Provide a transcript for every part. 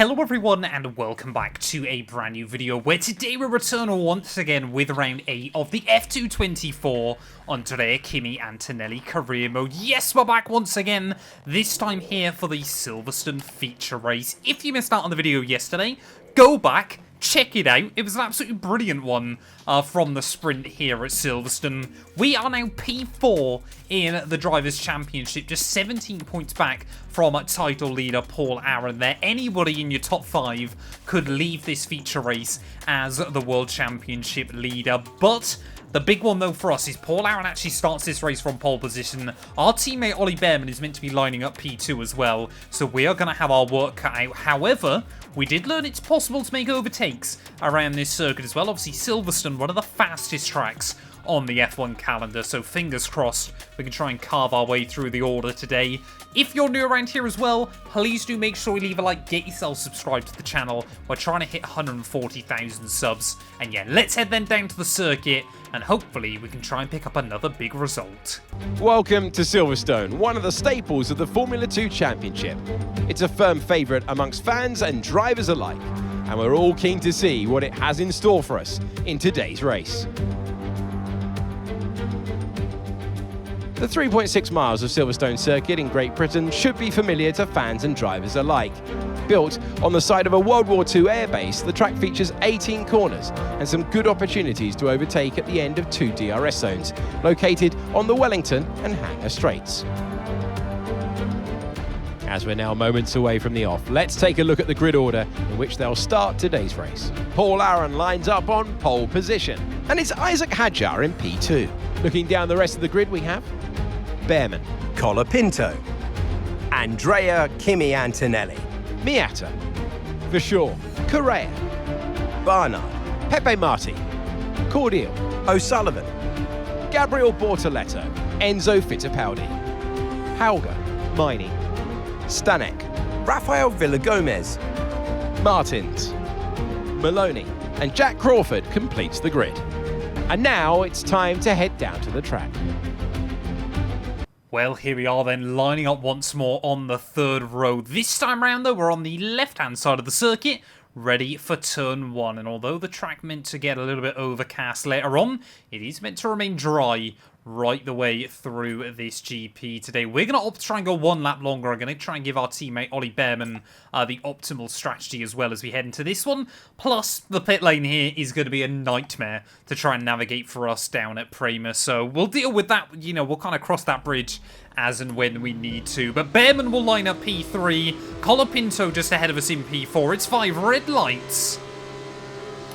Hello everyone and welcome back to a brand new video where today we return once again with round 8 of the F224 on today Kimi Antonelli career mode. Yes, we're back once again, this time here for the Silverstone feature race. If you missed out on the video yesterday, go back, check it out. It was an absolutely brilliant one from the sprint here at Silverstone. We are now P4 in the Drivers' Championship, just 17 points back from title leader Paul Aaron there. Anybody in your top 5 could leave this feature race as the World Championship leader, but the big one, though, for us is Paul Aaron actually starts this race from pole position. Our teammate Ollie Bearman is meant to be lining up P2 as well, so we are going to have our work cut out. However, we did learn it's possible to make overtakes around this circuit as well. Obviously, Silverstone, one of the fastest tracks on the F1 calendar, so fingers crossed we can try and carve our way through the order today. If you're new around here as well, please do make sure you leave a like, get yourself subscribed to the channel. We're trying to hit 140,000 subs, and yeah, let's head then down to the circuit, and hopefully we can try and pick up another big result. Welcome to Silverstone, one of the staples of the Formula 2 Championship. It's a firm favourite amongst fans and drivers alike, and we're all keen to see what it has in store for us in today's race. The 3.6 miles of Silverstone Circuit in Great Britain should be familiar to fans and drivers alike. Built on the side of a World War II airbase, the track features 18 corners and some good opportunities to overtake at the end of 2 DRS zones, located on the Wellington and Hangar Straights. As we're now moments away from the off, let's take a look at the grid order in which they'll start today's race. Paul Aaron lines up on pole position, and it's Isaac Hadjar in P2. Looking down the rest of the grid, we have Bearman, Colapinto, Andrea Kimi Antonelli, Miata, Vershaw, Correa, Barnard, Pepe Marti, Cordial, O'Sullivan, Gabriel Bortoletto, Enzo Fittipaldi, Hauger, Miney, Stanek, Rafael Villagomez, Martins, Maloney, and Jack Crawford completes the grid. And now it's time to head down to the track. Well, here we are then, lining up once more on the third row. This time around, though, we're on the left-hand side of the circuit, ready for turn 1. And although the track meant to get a little bit overcast later on, it is meant to remain dry right the way through this GP today. We're going to opt to try and go one lap longer. I'm going to try and give our teammate Ollie Bearman the optimal strategy as well as we head into this one. Plus, the pit lane here is going to be a nightmare to try and navigate for us down at Prima. So we'll deal with that, you know, we'll kind of cross that bridge as and when we need to. But Bearman will line up P3, Colapinto just ahead of us in P4. It's 5 red lights.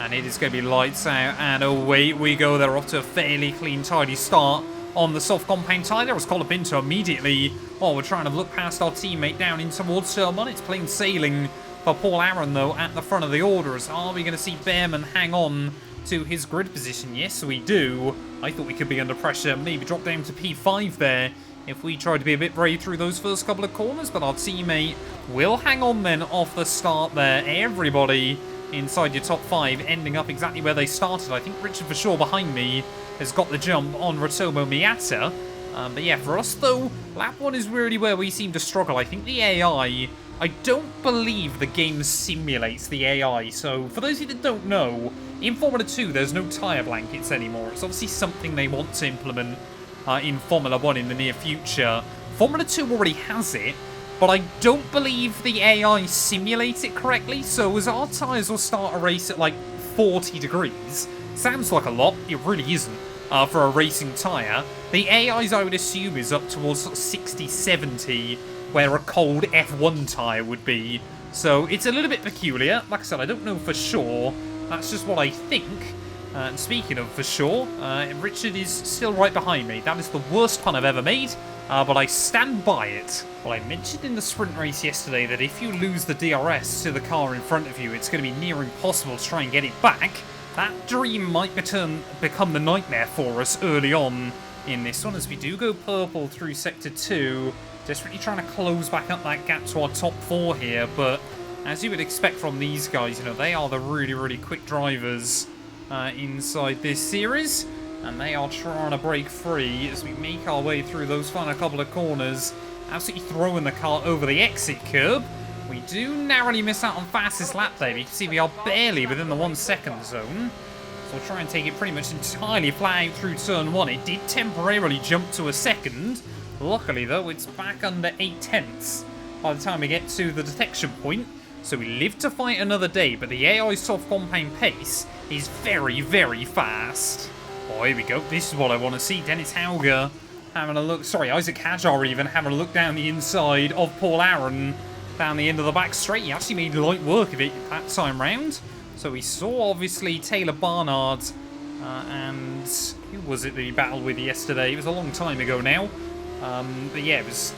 And it is going to be lights out, and away we go. They're off to a fairly clean, tidy start on the soft compound tyre. There was Colapinto immediately. Oh, we're trying to look past our teammate down in towards turn 1. It's plain sailing for Paul Aaron, though, at the front of the orders. Are we going to see Bearman hang on to his grid position? Yes, we do. I thought we could be under pressure, maybe drop down to P5 there if we try to be a bit brave through those first couple of corners, but our teammate will hang on then off the start there. Everybody inside your top 5 ending up exactly where they started. I think Richard Vershaw behind me has got the jump on Ratomo Miata. But yeah, for us though, lap 1 is really where we seem to struggle. I think the AI, I don't believe the game simulates the AI. So for those of you that don't know, in Formula 2 there's no tyre blankets anymore. It's obviously something they want to implement in Formula 1 in the near future. Formula 2 already has it, but I don't believe the AI simulates it correctly, so as our tyres will start a race at like 40 degrees, sounds like a lot, it really isn't for a racing tyre. The AI's, I would assume, is up towards sort of 60, 70, where a cold F1 tyre would be. So it's a little bit peculiar. Like I said, I don't know for sure, that's just what I think. And speaking of for sure, Richard is still right behind me. That is the worst pun I've ever made, but I stand by it. Well, I mentioned in the sprint race yesterday that if you lose the DRS to the car in front of you, it's going to be near impossible to try and get it back. That dream might become the nightmare for us early on in this one, as we do go purple through Sector 2. Desperately trying to close back up that gap to our top 4 here, but as you would expect from these guys, you know, they are the really, really quick drivers inside this series, and they are trying to break free as we make our way through those final couple of corners, absolutely throwing the car over the exit curb. We do narrowly miss out on fastest lap there. You can see we are barely within the 1 second zone. So we'll try and take it pretty much entirely flat out through turn 1. It did temporarily jump to a second. Luckily, though, it's back under 8 tenths by the time we get to the detection point. So we live to fight another day, but the AI soft compound pace is very, very fast. Oh, here we go. This is what I want to see. Dennis Hauger having a look. Sorry, Isaac Hadjar even having a look down the inside of Paul Aaron down the end of the back straight. He actually made light work of it that time round. So we saw, obviously, Taylor Barnard and who was it that he battled with yesterday? It was a long time ago now. But yeah, it was...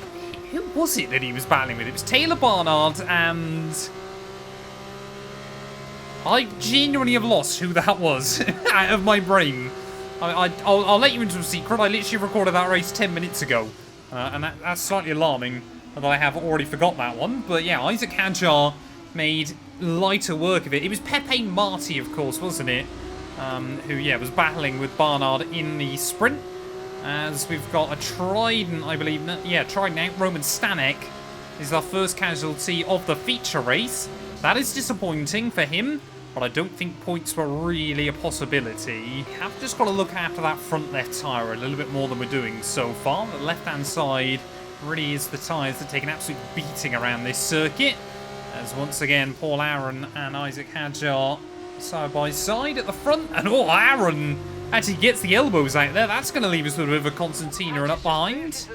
Who was it that he was battling with? It was Taylor Barnard and... I genuinely have lost who that was out of my brain. I'll let you into a secret. I literally recorded that race 10 minutes ago. And that's slightly alarming that I have already forgot that one. But yeah, Isaac Hadjar made lighter work of it. It was Pepe Marti, of course, wasn't it? Who, yeah, was battling with Barnard in the sprint. As we've got a Trident, I believe. Yeah, Trident out. Roman Stanek is our first casualty of the feature race. That is disappointing for him, but I don't think points were really a possibility. We have just got to look after that front left tyre a little bit more than we're doing so far. The left-hand side really is the tyres that take an absolute beating around this circuit. As once again, Paul Aaron and Isaac Hadjar side by side at the front. And oh, Aaron actually gets the elbows out there. That's going to leave us with a bit of a Constantina and up behind.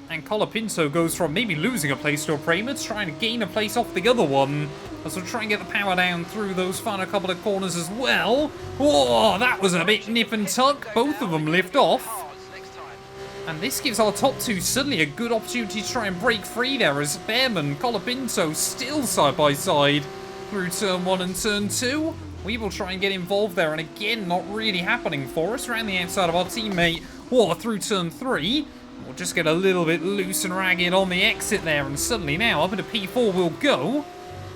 And Colapinto goes from maybe losing a place to a Prema to trying to gain a place off the other one. As we'll try and get the power down through those final couple of corners as well. Oh, that was a bit nip and tuck. Both of them lift off. And this gives our top two suddenly a good opportunity to try and break free there as Behrman, Colapinto still side by side through turn 1 and turn 2. We will try and get involved there, and again, not really happening for us. Around the outside of our teammate, through turn 3. We'll just get a little bit loose and ragged on the exit there, and suddenly now up into P4 we'll go.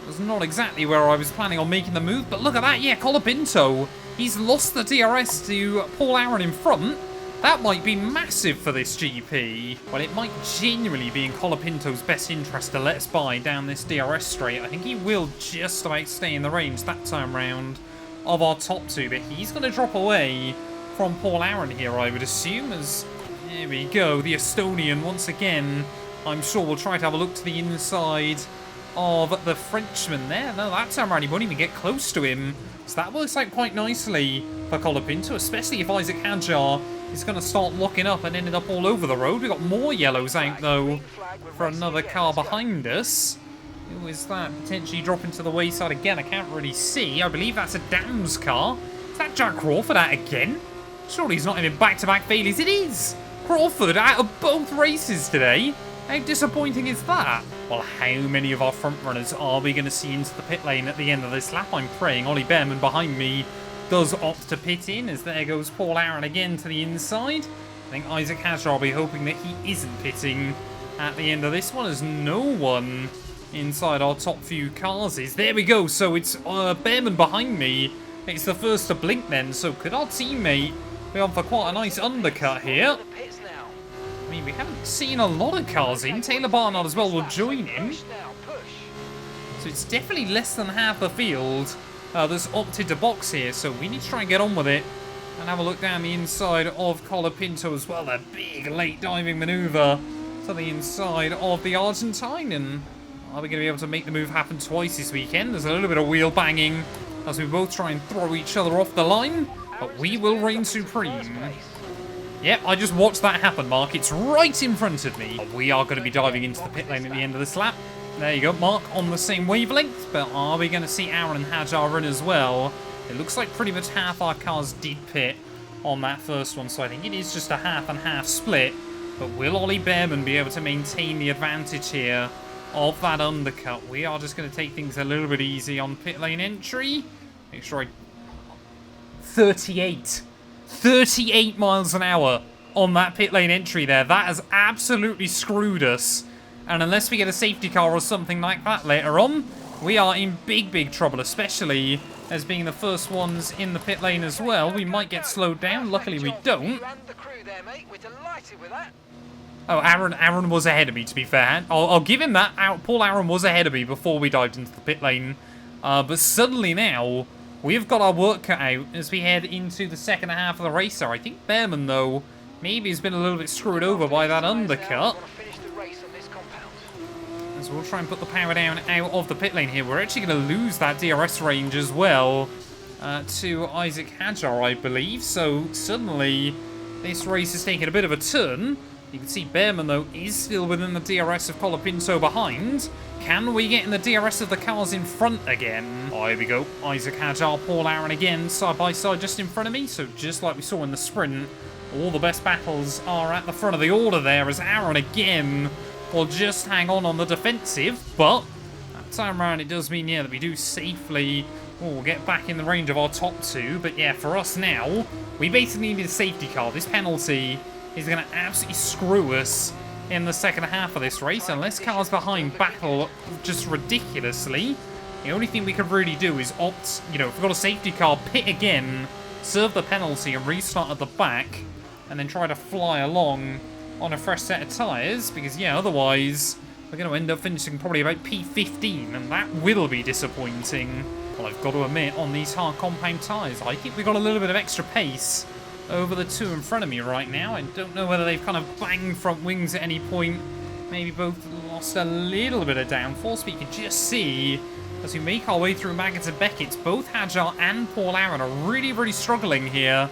It was not exactly where I was planning on making the move, but look at that, yeah, Colapinto. He's lost the DRS to Paul Aaron in front. That might be massive for this GP. Well, it might genuinely be in Colapinto's best interest to let us by down this DRS straight. I think he will just about stay in the range that time round of our top two, but he's going to drop away from Paul Aaron here, I would assume, as there we go. The Estonian, once again, I'm sure we'll try to have a look to the inside of the Frenchman there. No, that time around he won't even get close to him. So that works out quite nicely for Colapinto, especially if Isaac Hadjar is going to start locking up and ended up all over the road. We've got more yellows out, though, for another car behind us. Who is that? Potentially dropping to the wayside again. I can't really see. I believe that's a Dams car. Is that Jack Crawford out again? Surely he's not even back-to-back failures. It is! Crawford out of both races today. How disappointing is that? Well, how many of our front runners are we going to see into the pit lane at the end of this lap? I'm praying Ollie Behrman behind me does opt to pit in, as there goes Paul Aaron again to the inside. I think Isaac Hadjar will be hoping that he isn't pitting at the end of this one, as no one inside our top few cars is. There we go, so it's Behrman behind me. It's the first to blink then, so could our teammate be on for quite a nice undercut here? I mean, we haven't seen a lot of cars in. Taylor Barnard as well will join him. So it's definitely less than half the field that's opted to box here, so we need to try and get on with it and have a look down the inside of Colapinto as well. A big late diving manoeuvre to the inside of the Argentine, and are we going to be able to make the move happen twice this weekend? There's a little bit of wheel banging as we both try and throw each other off the line, but we will reign supreme. Yep, I just watched that happen, Mark. It's right in front of me. We are going to be diving into the pit lane at the end of this lap. There you go, Mark, on the same wavelength, but are we going to see Aaron and Hadjar run as well? It looks like pretty much half our cars did pit on that first one, so I think it is just a half and half split. But will Ollie Behrman be able to maintain the advantage here of that undercut? We are just going to take things a little bit easy on pit lane entry. Make sure 38 miles an hour on that pit lane entry there. That has absolutely screwed us. And unless we get a safety car or something like that later on, we are in big, big trouble, especially as being the first ones in the pit lane as well. We might get slowed down. Luckily, we don't. Oh, Aaron was ahead of me, to be fair. I'll give him that. Paul Aaron was ahead of me before we dived into the pit lane. But suddenly now, we've got our work cut out as we head into the second half of the race there. I think Behrman, though, maybe has been a little bit screwed over by that undercut. As we'll try and put the power down out of the pit lane here. We're actually going to lose that DRS range as well to Isaac Hadjar, I believe. So suddenly, this race is taking a bit of a turn. You can see Behrman, though, is still within the DRS of Colapinto behind. Can we get in the DRS of the cars in front again? Oh, here we go. Isaac Hadjar, Paul Aaron again, side by side just in front of me. So just like we saw in the sprint, all the best battles are at the front of the order there as Aaron again will just hang on the defensive. But that time around, it does mean, yeah, that we do safely get back in the range of our top two. But yeah, for us now, we basically need a safety car. This penalty is going to absolutely screw us in the second half of this race. Unless cars behind battle just ridiculously, the only thing we can really do is opt, if we've got a safety car, pit again, serve the penalty and restart at the back, and then try to fly along on a fresh set of tyres, because, yeah, otherwise we're going to end up finishing probably about P15, and that will be disappointing. Well, I've got to admit, on these hard compound tyres, I think we've got a little bit of extra pace over the two in front of me right now. I don't know whether they've kind of banged front wings at any point. Maybe both lost a little bit of downforce, but you can just see as we make our way through Maggotts and Beckett's, both Hadjar and Paul Aaron are really, really struggling here.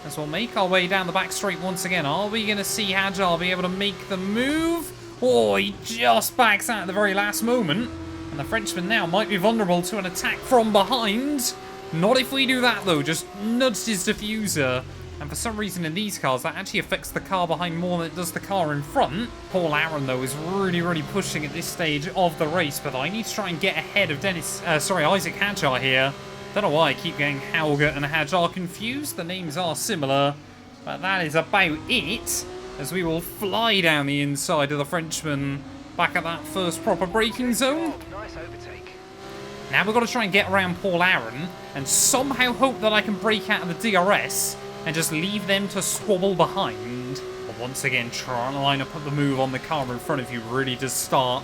As we'll make our way down the back straight once again. Are we going to see Hadjar be able to make the move? Oh, he just backs out at the very last moment. And the Frenchman now might be vulnerable to an attack from behind. Not if we do that, though. Just nudged his diffuser. And for some reason in these cars, that actually affects the car behind more than it does the car in front. Paul Aaron, though, is really, really pushing at this stage of the race. But I need to try and get ahead of Isaac Hadjar here. Don't know why I keep getting Hauger and Hadjar confused. The names are similar. But that is about it. As we will fly down the inside of the Frenchman back at that first proper braking zone. Nice overtake. Now we've got to try and get around Paul Aaron and somehow hope that I can break out of the DRS and just leave them to squabble behind. But once again, trying to line up the move on the car in front of you really does start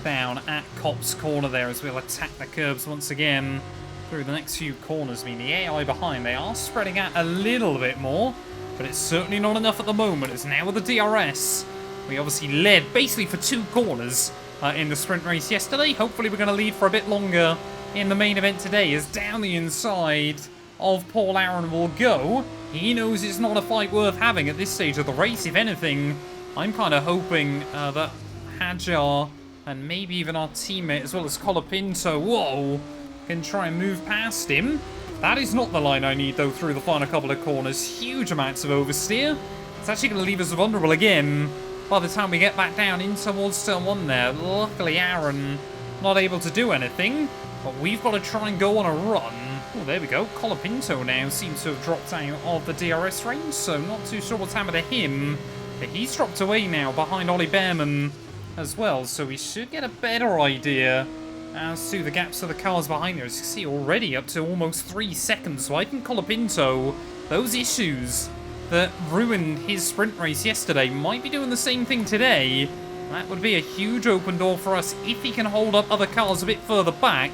down at Cop's corner there as we'll attack the curbs once again through the next few corners. I mean, the AI behind, they are spreading out a little bit more, but it's certainly not enough at the moment, as now with the DRS, we obviously led basically for 2 corners in the sprint race yesterday. Hopefully we're going to lead for a bit longer in the main event today, as down the inside of Paul Aaron will go. He knows it's not a fight worth having at this stage of the race. If anything, I'm kind of hoping that Hadjar and maybe even our teammate as well as Colapinto, can try and move past him. That is not the line I need, though, through the final couple of corners. Huge amounts of oversteer. It's actually going to leave us vulnerable again by the time we get back down in towards turn 1 there. Luckily, Aaron not able to do anything, but we've got to try and go on a run. Oh, there we go. Colapinto now seems to have dropped out of the DRS range, so not too sure what's happened to him. But he's dropped away now behind Ollie Behrman as well, so we should get a better idea as to the gaps of the cars behind there. As you can see, already up to almost 3 seconds. So I think Colapinto, those issues that ruined his sprint race yesterday might be doing the same thing today. That would be a huge open door for us if he can hold up other cars a bit further back.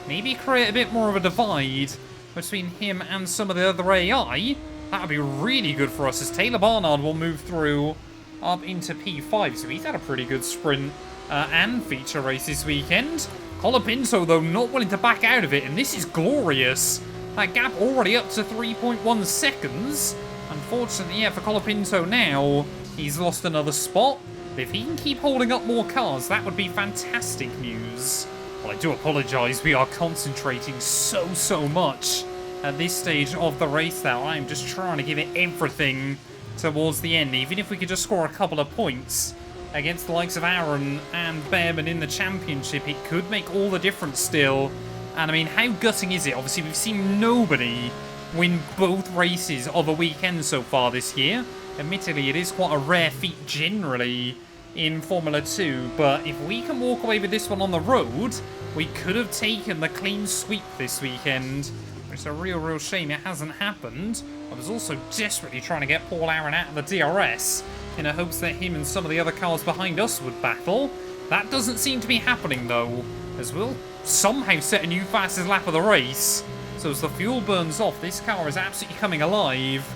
Maybe create a bit more of a divide between him and some of the other AI. That would be really good for us, as Taylor Barnard will move through up into P5. So he's had a pretty good sprint and feature race this weekend. Colapinto, though, not willing to back out of it, and this is glorious. That gap already up to 3.1 seconds. Unfortunately, yeah, for Colapinto now, he's lost another spot. But if he can keep holding up more cars, that would be fantastic news. Well, I do apologise, we are concentrating so much at this stage of the race now. I'm just trying to give it everything towards the end. Even if we could just score a couple of points against the likes of Aaron and Behrman in the championship, it could make all the difference still. And I mean, how gutting is it? Obviously, we've seen nobody win both races of a weekend so far this year. Admittedly, it is quite a rare feat generally in Formula 2, but if we can walk away with this one on the road, we could have taken the clean sweep this weekend. It's a real shame it hasn't happened. I was also desperately trying to get Paul Aaron out of the DRS in the hopes that him and some of the other cars behind us would battle. That doesn't seem to be happening though, as we'll somehow set a new fastest lap of the race. So as the fuel burns off, this car is absolutely coming alive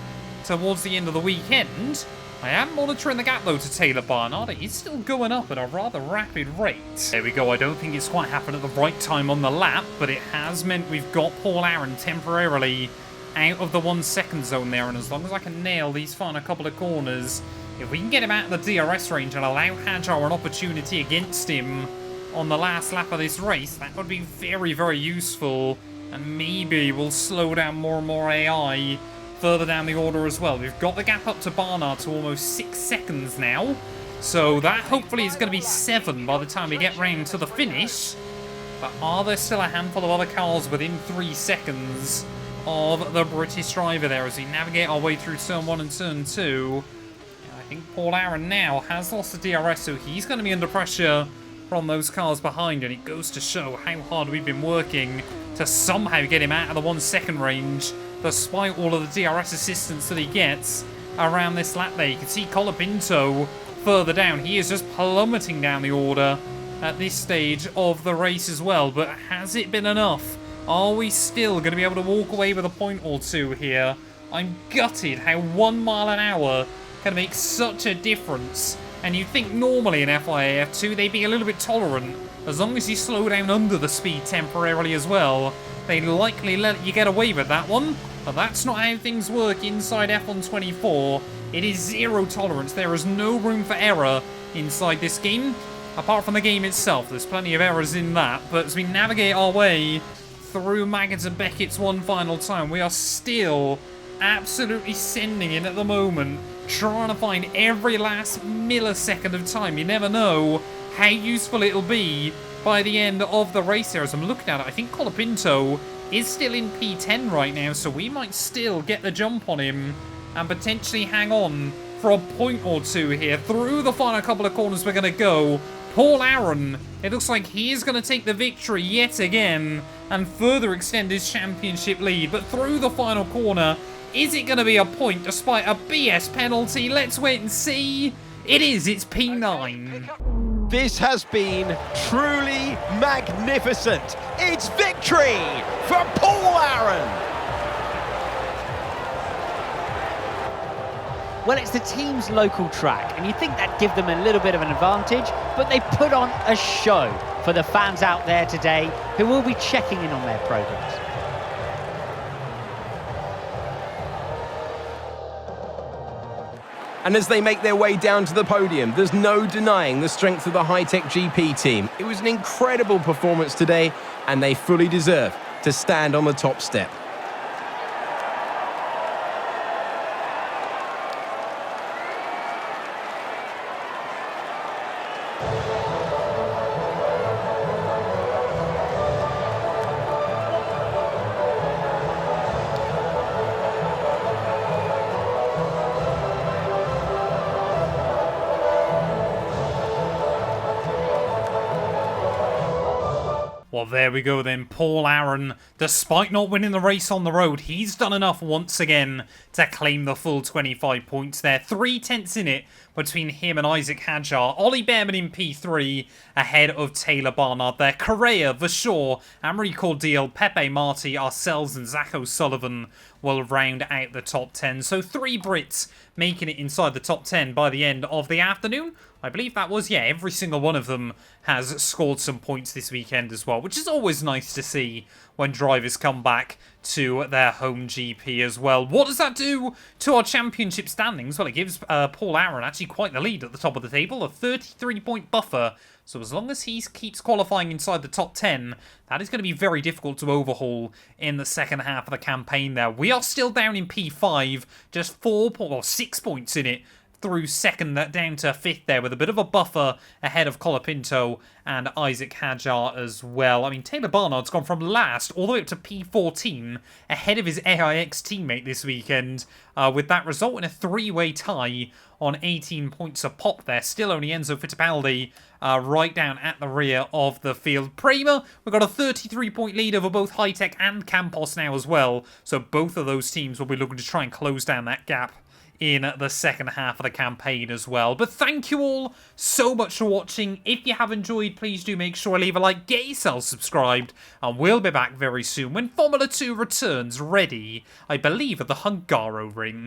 towards the end of the weekend. I am monitoring the gap though to Taylor Barnard. It is still going up at a rather rapid rate. There we go. I don't think it's quite happened at the right time on the lap, but it has meant we've got Paul Aaron temporarily out of the 1 second zone there. And as long as I can nail these final couple of corners, if we can get him out of the DRS range and allow Hadjar an opportunity against him on the last lap of this race, that would be very, very useful. And maybe we'll slow down more and more AI further down the order as well. We've got the gap up to Barnard to almost 6 seconds now. So that hopefully is going to be 7 by the time we get round to the finish. But are there still a handful of other cars within 3 seconds of the British driver there as we navigate our way through turn 1 and turn 2? I think Paul Aaron now has lost the DRS, so he's going to be under pressure from those cars behind, and it goes to show how hard we've been working to somehow get him out of the 1 second range, despite all of the DRS assistance that he gets around this lap there. You can see Colapinto further down. He is just plummeting down the order at this stage of the race as well, but has it been enough? Are we still going to be able to walk away with a point or two here? I'm gutted how 1 mile an hour can make such a difference. And you'd think normally in FIA F2 they'd be a little bit tolerant. As long as you slow down under the speed temporarily as well, they'd likely let you get away with that one. But that's not how things work inside F1 24. It is zero tolerance. There is no room for error inside this game. Apart from the game itself, there's plenty of errors in that. But as we navigate our way through Maggotts and Beckett's one final time, we are still absolutely sending it at the moment, trying to find every last millisecond of time. You never know how useful it'll be by the end of the race here. As I'm looking at it, I think Colapinto is still in P10 right now, so we might still get the jump on him and potentially hang on for a point or two here. Through the final couple of corners we're going to go. Paul Aaron, it looks like he is going to take the victory yet again and further extend his championship lead. But through the final corner, is it going to be a point despite a BS penalty? Let's wait and see. It is. It's P9. This has been truly magnificent. It's victory for Paul Aaron. Well, it's the team's local track, and you'd think that'd give them a little bit of an advantage, but they put on a show for the fans out there today who will be checking in on their progress. And as they make their way down to the podium, there's no denying the strength of the Hi-Tech GP team. It was an incredible performance today, and they fully deserve to stand on the top step. Well, there we go then. Paul Aaron, despite not winning the race on the road, he's done enough once again to claim the full 25 points there. 3 tenths in it between him and Isaac Hadjar. Ollie Behrman in P3 ahead of Taylor Barnard there. Correa, Vashaw, Amory Cordial, Pepe Marti, ourselves and Zach O'Sullivan will round out the top 10. So 3 Brits making it inside the top 10 by the end of the afternoon. I believe that was, yeah, every single one of them has scored some points this weekend as well, which is always nice to see when drivers come back to their home GP as well. What does that do to our championship standings? Well, it gives Paul Aaron actually quite the lead at the top of the table, a 33-point buffer. So as long as he keeps qualifying inside the top 10, that is going to be very difficult to overhaul in the second half of the campaign there. We are still down in P5, just 6 points in it through second down to 5th there with a bit of a buffer ahead of Colapinto and Isaac Hadjar as well. I mean, Taylor Barnard's gone from last all the way up to P14 ahead of his AIX teammate this weekend with that result in a 3-way tie on 18 points a pop there. Still only Enzo Fittipaldi right down at the rear of the field. Prema, we've got a 33-point lead over both Hi-Tech and Campos now as well. So both of those teams will be looking to try and close down that gap in the second half of the campaign as well. But thank you all so much for watching. If you have enjoyed, please do make sure to leave a like, get yourself subscribed, and we'll be back very soon when Formula 2 returns ready, I believe, at the Hungaroring.